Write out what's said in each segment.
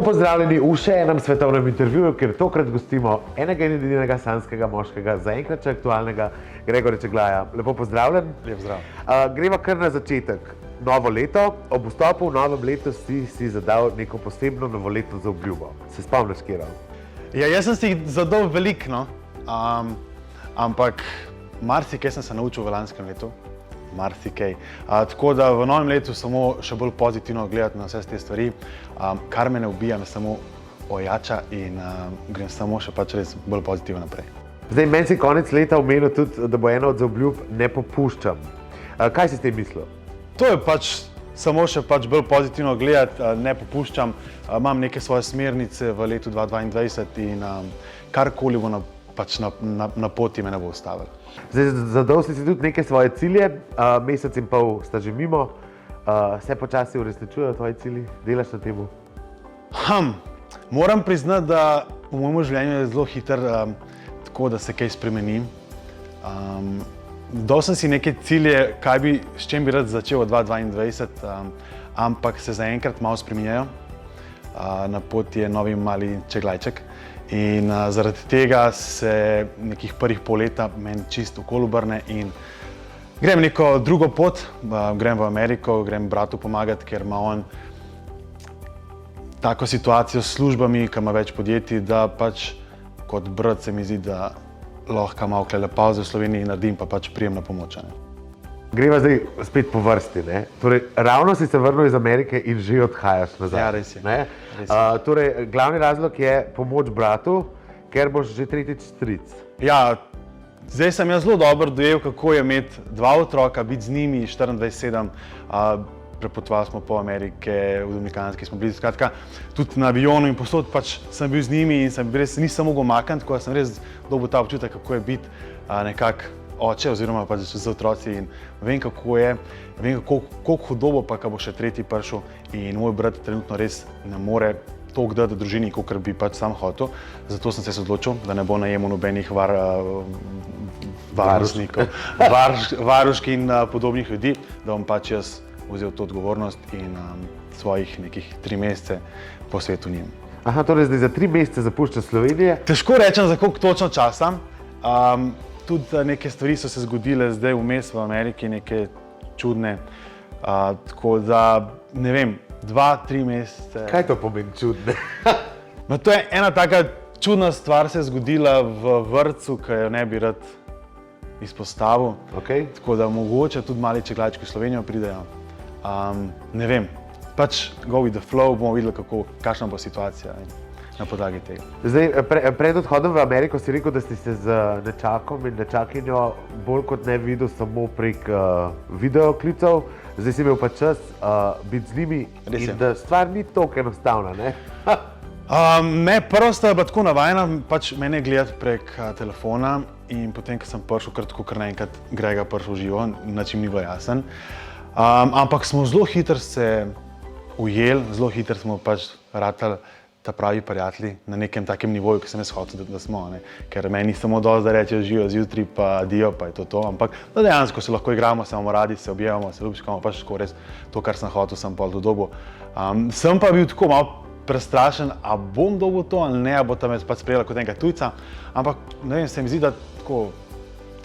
pozdravljeni v še enem svetovnem intervjuju, kjer tokrat gostimo enega in edinega sanskega moškega, zaenkrat še aktualnega, Gregorja Čeglaja. Lepo pozdravljen. Lep zdrav. Greva kar na začetek. Novo leto, ob vstopu v novem letu si zadal neko posebno novoletno zaobljubo. Se spomniš, Kero? Ja, jaz sem si zadal veliko, no. Ampak marsikaj sem se naučil v lanskem letu. Marsikaj. Tako da v novem letu samo še bolj pozitivno gledati na vse te stvari. Kar me ne ubija, me samo ojača in grem samo še pač res bolj pozitivno naprej. Zdaj, meni si konec leta omenil tudi, da bo ena od zaobljub ne popuščam. Kaj si s tem mislil? To je pač samo še pač bolj pozitivno gledati, ne popuščam. Imam neke svoje smernice v letu 2022 in karkoli bo na poti me ne bo ustavilo. Zdaj, zadal si tudi neke svoje cilje, mesec in pol sta že mimo. Se počasi uresničujejo tvoji cilji? Delaš na temu? Moram priznati, da v mojem življenju je zelo hiter, tako da se kaj spremenim. Dal sem si neke cilje, s čem bi rad začel v 2022, ampak se zaenkrat malo spreminjajo. Na poti je novi mali Čeglajček in zaradi tega se nekih prvih pol leta meni čisto okoli obrne in grem neko drugo pot, grem v Ameriko, grem bratu pomagati, ker ima on tako situacijo s službami, ki ima več podjetij, da pač kot brat se mi zdi, da lahko malo klele pauze v Sloveniji naredim, pa pač prijem na pomoč. Greva zdaj spet po vrsti, ne? Torej, ravno si se vrnil iz Amerike in že odhajaš nazaj. Ja, res je. Ne? Torej, glavni razlog je pomoč bratu, ker boš že tretjič stric. Ja, zdaj sem jaz zelo dobro dojel, kako je imeti dva otroka, biti z njimi 24/7. Prepotovali smo po Amerike, v Dominikanski smo bili, skratka, tudi na avionu in povsod pač sem bil z njimi in nisem mogel umakniti, tako da sem res dobil ta občutek, kako je biti nekako oče oziroma pač z otroci in vem, kako je, vem, koliko hudo bo pa, ko bo še tretji prišel in moj brat trenutno res ne more toliko dati družini, kakor bi pač sam hotel. Zato sem se odločil, da ne bo najemal nobenih varušk in podobnih ljudi, da bom pač jaz vzel to odgovornost in svojih nekih 3 mesece posvetil njim. Aha, torej zdaj za 3 mesece zapuščaš Slovenije? Težko rečem, za koliko točno časa. Tudi neke stvari so se zgodile zdaj vmes v Ameriki, neke čudne. Tako da, ne vem, 2-3 mesece. Kaj to pomeni čudne? To je ena taka čudna stvar se je zgodila v vrtcu, ki jo ne bi rad izpostavil. Okay. Tako da mogoče tudi mali Čeglajčki v Slovenijo pridejo. Ne vem, pač go with the flow, bomo videli, kakšna bo situacija na podlagi tega. Zdaj, pred odhodom v Ameriko si rekel, da si se z nečakom in nečakinjo bolj kot ne videl samo prek videoklicev. Zdaj si imel pa čas biti z njimi in da stvar ni toliko enostavna, ne? Ne, prvo sta bila tako navajena pač mene gledati prek telefona in potem, ko sem prišel, kar naenkrat Grega prišel v živo, način ni bilo jasen. Ampak smo zelo hitro se ujeli, zelo hitro smo pač ratali ta pravi prijatelji na nekem takem nivoju, ki sem jaz hotel, da smo. Ker meni ni samo dovolj, da rečejo živijo zjutraj, pa adijo, pa je to. Ampak da dejansko se lahko igramo, se imamo radi, se objevamo, se ljubčkamo, pač tako res to, kar sem hotel, sem pol dobil. Sem pa bil tako malo prestrašen, a bom dobil to ali ne, a bo ta me pač sprejela kot enega tujca. Ampak ne vem, se mi zdi, da tako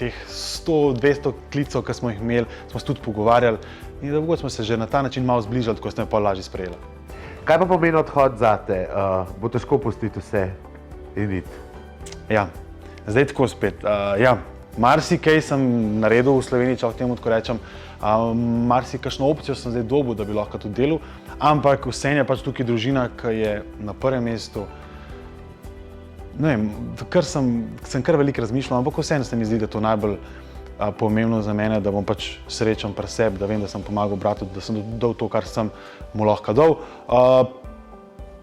teh 100-200 klicov, ki smo jih imeli, smo se tudi pogovarjali in da smo se že na ta način malo zbližali, tako ste me pa lažje sprejela. Kaj pa pomeni odhod zate? Bo težko pustiti vse in iti? Ja, zdaj tako spet. Ja, marsikaj sem naredil v Sloveniji, če temu tako rečem. Marsikakšno opcijo sem zdaj dobil, da bi lahko tudi delal, ampak vseeno je pač tukaj družina, ki je na prvem mestu. Ne vem, sem kar veliko razmišljal, ampak vseeno se mi zdi, da je to najbolj pomembno za mene, da bom pač srečen pri sebi, da vem, da sem pomagal bratu, da sem dal to, kar sem mu lahko dal.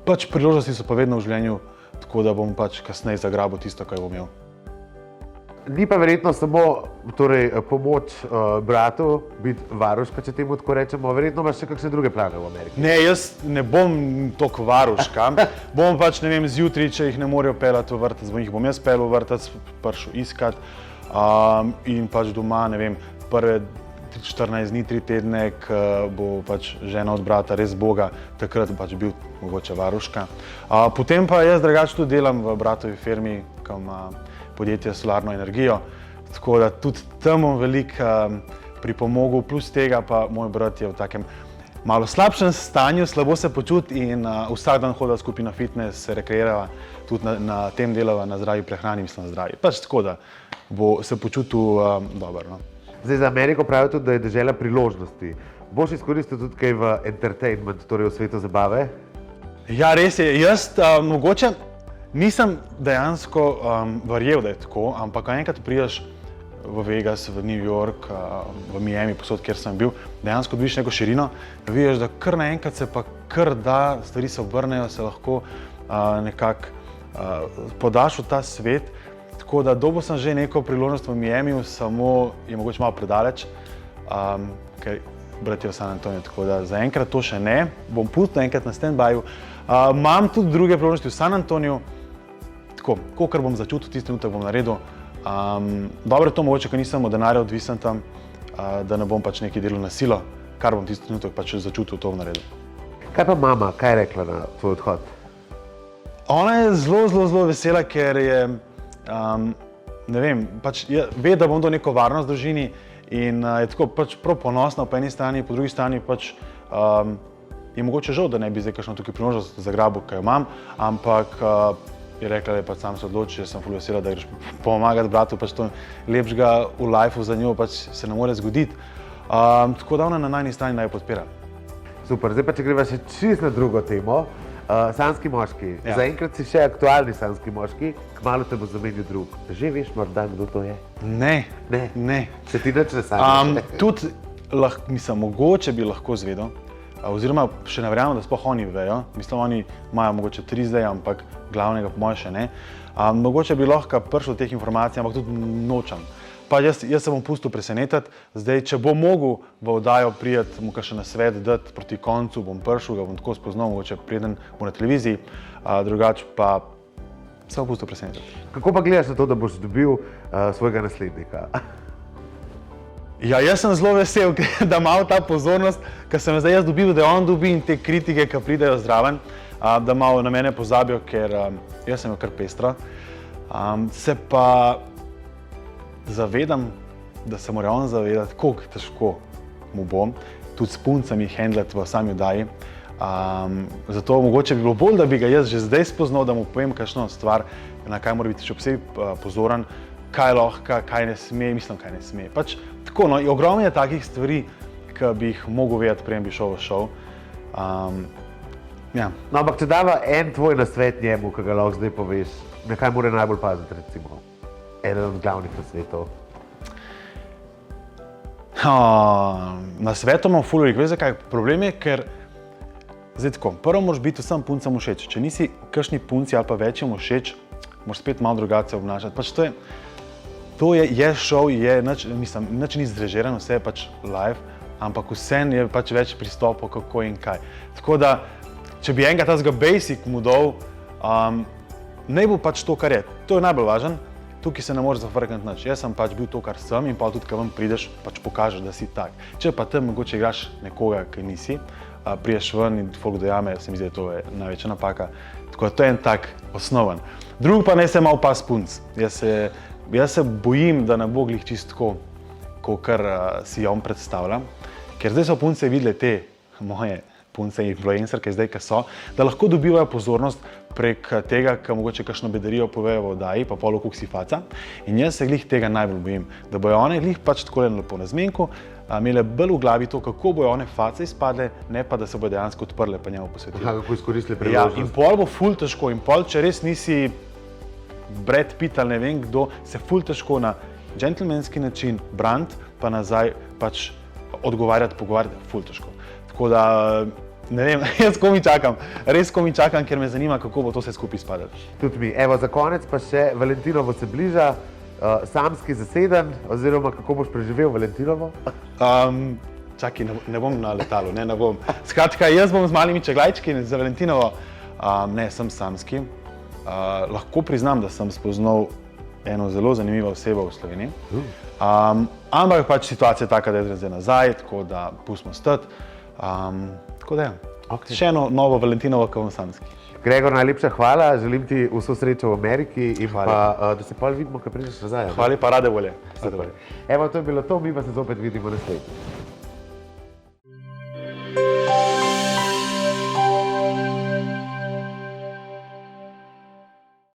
Pač priložnosti so pa vedno v življenju, tako da bom pač kasneje zagrabil tisto, kar bom imel. Ni pa verjetno samo pomoč bratu, biti varuška, če temu tako rečemo, verjetno imaš še kakšne druge plane v Ameriki? Ne, jaz ne bom toliko varuška. Bom pač, ne vem, zjutraj, če jih ne morejo peljati v vrtec, bom jaz peljal v vrtec, prišel iskat in pač doma, ne vem, prve 14 dni, 3 tedne, ko bo pač žena od brata res Boga, takrat pač bil mogoče varuška. Potem pa jaz drugače tudi delam v bratovi firmi, ki ima podjetje Solarno energijo, tako da tudi tam bom veliko pripomogel, plus tega pa moj brat je v takem malo slabšem stanju, slabo se počuti in vsak dan hodila skupaj na fitness, se rekreirala, tudi na tem delava na zdravi prehrani, mislim na zdravi. Pač tako, da bo se počutil dobro. No. Zdaj za Ameriko pravijo tudi, da je dežela priložnosti. Boš izkoristil tudi kaj v entertainment, torej v svetu zabave? Ja, res je. Jaz mogoče nisem dejansko verjel, da je tako, ampak enkrat prideš v Vegas, v New York, v Miami, posod, kjer sem bil, dejansko dobiš neko širino, vidiš, da kar naenkrat se pa kar da, stvari se obrnejo, se lahko nekako podaš v ta svet. Tako da dobil sem že neko priložnost v Miamiju, samo je mogoče malo predaleč, ker brat je v San Antoniju, tako da zaenkrat to še ne, bom pustil enkrat na stand-byju. Imam tudi druge priložnosti v San Antoniju, tako, kolikor bom začutil, tisti trenutek bom naredil. Dobro je to mogoče, ker nisem od denarja odvisen tam, da ne bom pač nekaj delal na silo, kar bom tisti trenutek pač začutil, to bom naredil. Kaj pa mama, kaj je rekla na tvoj odhod? Ona je zelo vesela, ker je, ne vem, pač ve, da bom dal neko varnost družini in je tako pač prav ponosna po eni strani, po drugi strani pač je mogoče žal, da ne bi zdaj kakšno tukaj priložnost zagrabil, kaj jo imam, ampak je rekla, da je pač sam se odloči, da sem ful vesela, da greš pomagati bratu, pač to lepšega v lifeu za njo pač se ne more zgoditi. Tako da ona na najni strani naj jo podpira. Super, zdaj pa če greva še čisto na drugo temo. Sanjski moški. Ja. Zaenkrat si še aktualni sanjski moški, kmalu te bo zamenil drug. Že veš morda, kdo to je? Ne. Se ti nič ne sanjaš? Tudi, mislim, mogoče bi lahko zvedel, oziroma še ne verjamem, da sploh oni vejo. Mislim, oni imajo mogoče 3 zdaj, ampak glavnega po moje še ne. Mogoče bi lahko prišel do teh informacij, ampak tudi nočem. Pa jaz se bom pustil presenetiti. Zdaj, če bom mogel v oddajo priti, mu kakšen nasvet dati proti koncu, bom prišel, ga bom tako spoznal, mogoče preden bo na televiziji, drugače pa se bom pustil presenetiti. Kako pa gledaš na to, da boš dobil svojega naslednika? Ja, jaz sem zelo vesel, da malo ta pozornost, ker sem zdaj jaz dobil, da on dobi in te kritike, ki pridejo zraven, da malo na mene pozabijo, ker jaz sem jo kar pestra. Se pa zavedam, da se mora on zavedati, koliko težko mu bom, tudi s puncami handlati v sami oddaji. Zato mogoče bi bilo bolj, da bi ga jaz že zdaj spoznal, da mu povem kakšno stvar, na kaj mora biti še posebej pozoren, kaj lahko, kaj ne sme, mislim, kaj ne sme. Pač tako, no, ogromno je takih stvari, ki bi jih mogel vedeti, preden bi šel v šov. Ja. No, ampak če dava en tvoj nasvet njemu, ki ga lahko zdaj poveš, na kaj mora najbolj paziti, recimo? Eden od glavnih nasvetov. Nasvetov imam ful veliko. Veš zakaj? Problem je, ker zdaj tako, prvo moraš biti vsem puncam všeč. Če nisi kakšni punci ali pa večjim všeč, moraš spet malo drugače obnašati. Pač to je šov, nič ni zrežiran, vse je pač live, ampak vseeno je pač več pristopov, kako in kaj. Tako da, če bi enega tazga basic mu dal, ne bo pač to, kar je. To je najbolj važno. Tukaj se ne moreš zafrkniti nič. Jaz sem pač bil to, kar sem in pa tudi, ko vam prideš, pač pokažeš, da si tak. Če pa tam mogoče igraš nekoga, ki nisi, prideš ven in folk dojame, se mi zdi, da to je največja napaka. Tako da to je en tak osnoven. Drug pa ne se malo pas punc. Jaz se bojim, da ne bo glih čisto tako, kakor si on predstavlja. Ker zdaj so punce videle te moje punce influencerke zdaj, ki so, da lahko dobivajo pozornost prek tega, ki mogoče kakšno bedarijo povejo v oddaji, pa polo koliko si faca. In jaz se glih tega najbolj bojim, da bojo one glih pač takole lepo na zmenku imele bolj v glavi to, kako bojo one face izpadle, ne pa da se bojo dejansko odprle pa njemu posvetili. Kako izkoristili priložnost. Ja, in pol bo ful težko, in pol, če res nisi Brad Pitt ali ne vem kdo, se ful težko na džentelmenski način braniti, pa nazaj pač odgovarjati, pogovarjati, ful težko. Tako da, ne vem, jaz komi čakam, ker me zanima, kako bo to vse skupaj izpadalo. Tudi mi. Evo, za konec pa še Valentinovo se bliža, samski zaseden, oziroma kako boš preživel Valentinovo? Čakaj, ne bom na letalu, ne bom. Skratka, jaz bom z malimi čeglajčki za Valentinovo, ne, sem samski. Lahko priznam, da sem spoznal eno zelo zanimivo osebo v Sloveniji. Ampak pač situacija je taka, da je zdaj nazaj, tako da pustimo stati. Tako da je. Okay. Še eno novo Valentinovo Kavonsanski. Gregor, najlepša hvala, želim ti vso srečo v Ameriki in pa, da se pol vidimo, ko prideš nazaj. Hvala pa rade volje. Evo, to je bilo to, mi pa se zopet vidimo naslednjič.